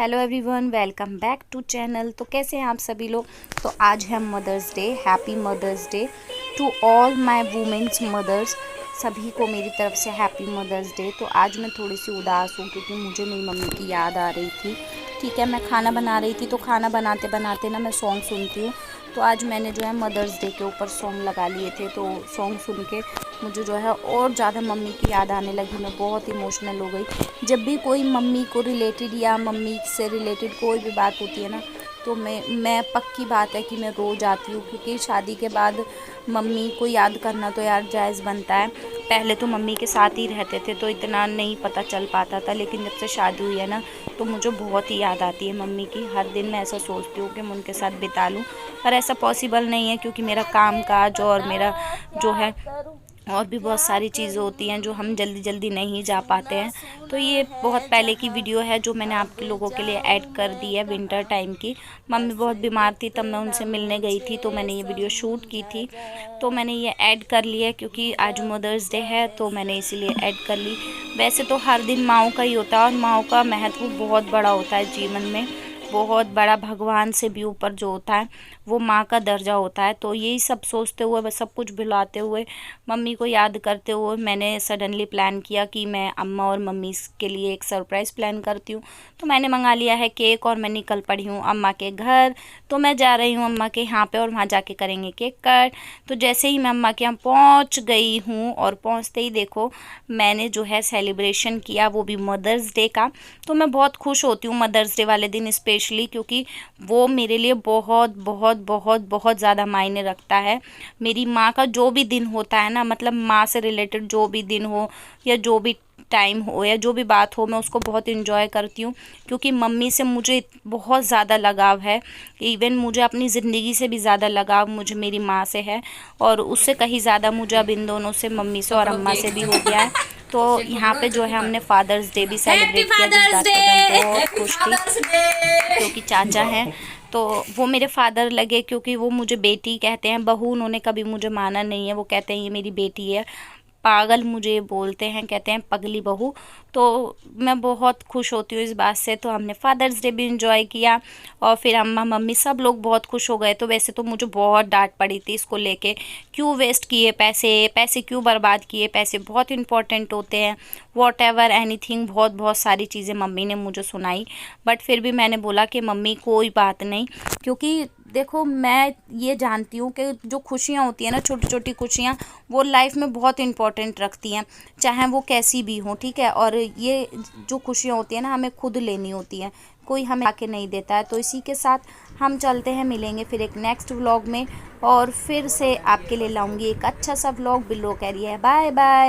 Hello everyone, welcome back to channel. तो कैसे हैं आप सभी लोग। तो आज है Mother's Day. Happy Mother's Day to all my women's mothers. सभी को मेरी तरफ से हैप्पी मदर्स डे। तो आज मैं थोड़ी सी उदास हूँ क्योंकि मुझे मेरी मम्मी की याद आ रही थी। ठीक है, मैं खाना बना रही थी तो खाना बनाते बनाते ना मैं सॉन्ग सुनती हूँ। तो आज मैंने जो है मदर्स डे के ऊपर सॉन्ग लगा लिए थे। तो सॉन्ग सुन के मुझे जो है और ज़्यादा मम्मी की याद आने लगी। मैं बहुत इमोशनल हो गई। जब भी कोई मम्मी को रिलेटेड या मम्मी से रिलेटेड कोई भी बात होती है ना, तो मैं पक्की बात है कि मैं रो जाती हूँ। क्योंकि शादी के बाद मम्मी को याद करना तो यार जायज़ बनता है। पहले तो मम्मी के साथ ही रहते थे तो इतना नहीं पता चल पाता था, लेकिन जब से शादी हुई है ना तो मुझे बहुत ही याद आती है मम्मी की। हर दिन मैं ऐसा सोचती हूँ कि मैं उनके साथ बिता लूँ, पर ऐसा पॉसिबल नहीं है क्योंकि मेरा काम काज और मेरा जो है और भी बहुत सारी चीज़ें होती हैं जो हम जल्दी जल्दी नहीं जा पाते हैं। तो ये बहुत पहले की वीडियो है जो मैंने आपके लोगों के लिए ऐड कर दी है, विंटर टाइम की। मम्मी बहुत बीमार थी तब मैं उनसे मिलने गई थी तो मैंने ये वीडियो शूट की थी। तो मैंने ये ऐड कर ली है क्योंकि आज मदर्स डे है तो मैंने इसीलिए ऐड कर ली। वैसे तो हर दिन माँओं का ही होता है और माँओं का महत्व बहुत बड़ा होता है जीवन में। बहुत बड़ा, भगवान से भी ऊपर जो होता है वो माँ का दर्जा होता है। तो यही सब सोचते हुए, बस सब कुछ भुलाते हुए, मम्मी को याद करते हुए मैंने सडनली प्लान किया कि मैं अम्मा और मम्मी के लिए एक सरप्राइज़ प्लान करती हूँ। तो मैंने मंगा लिया है केक और मैं निकल पड़ी हूँ अम्मा के घर। तो मैं जा रही हूँ अम्मा के यहाँ पे और वहाँ जाके करेंगे केक कट। तो जैसे ही मैं अम्मा के यहाँ पहुँच गई हूँ और पहुँचते ही देखो मैंने जो है सेलिब्रेशन किया, वो भी मदर्स डे का। तो मैं बहुत खुश होती हूँ मदर्स डे वाले दिन स्पेशली, क्योंकि वो मेरे लिए बहुत बहुत बहुत बहुत ज़्यादा मायने रखता है। मेरी माँ का जो भी दिन होता है ना, मतलब माँ से रिलेटेड जो भी दिन हो या जो भी टाइम हो या जो भी बात हो, मैं उसको बहुत इन्जॉय करती हूँ। क्योंकि मम्मी से मुझे बहुत ज़्यादा लगाव है। इवन मुझे अपनी ज़िंदगी से भी ज़्यादा लगाव मुझे मेरी माँ से है, और उससे कहीं ज़्यादा मुझे अब इन दोनों से, मम्मी से और अम्मा से भी हो गया है। तो यहाँ पे जो है हमने फादर्स डे भी सेलिब्रेट किया, जिस बात पर मैं बहुत खुश थी क्योंकि चाचा हैं तो वो मेरे फादर लगे। क्योंकि वो मुझे बेटी कहते हैं, बहू उन्होंने कभी मुझे माना नहीं है। वो कहते हैं ये मेरी बेटी है। पागल मुझे बोलते हैं, कहते हैं पगली बहू। तो मैं बहुत खुश होती हूँ इस बात से। तो हमने फादर्स डे भी इंजॉय किया और फिर अम्मा मम्मी सब लोग बहुत खुश हो गए। तो वैसे तो मुझे बहुत डांट पड़ी थी इसको लेके, क्यों वेस्ट किए पैसे, पैसे क्यों बर्बाद किए, पैसे बहुत इंपॉर्टेंट होते हैं, वॉट एवर एनीथिंग, बहुत बहुत सारी चीज़ें मम्मी ने मुझे सुनाई। बट फिर भी मैंने बोला कि मम्मी कोई बात नहीं, क्योंकि देखो मैं ये जानती हूँ कि जो खुशियाँ होती हैं ना, छोटी छोटी खुशियाँ, वो लाइफ में बहुत इम्पोर्टेंट रखती हैं, चाहे वो कैसी भी हो। ठीक है, और ये जो खुशियाँ होती हैं ना हमें खुद लेनी होती हैं, कोई हमें आके नहीं देता है। तो इसी के साथ हम चलते हैं, मिलेंगे फिर एक नेक्स्ट व्लॉग में और फिर से आपके लिए लाऊंगी एक अच्छा सा व्लॉग। बिल्लो कह रही है बाय बाय।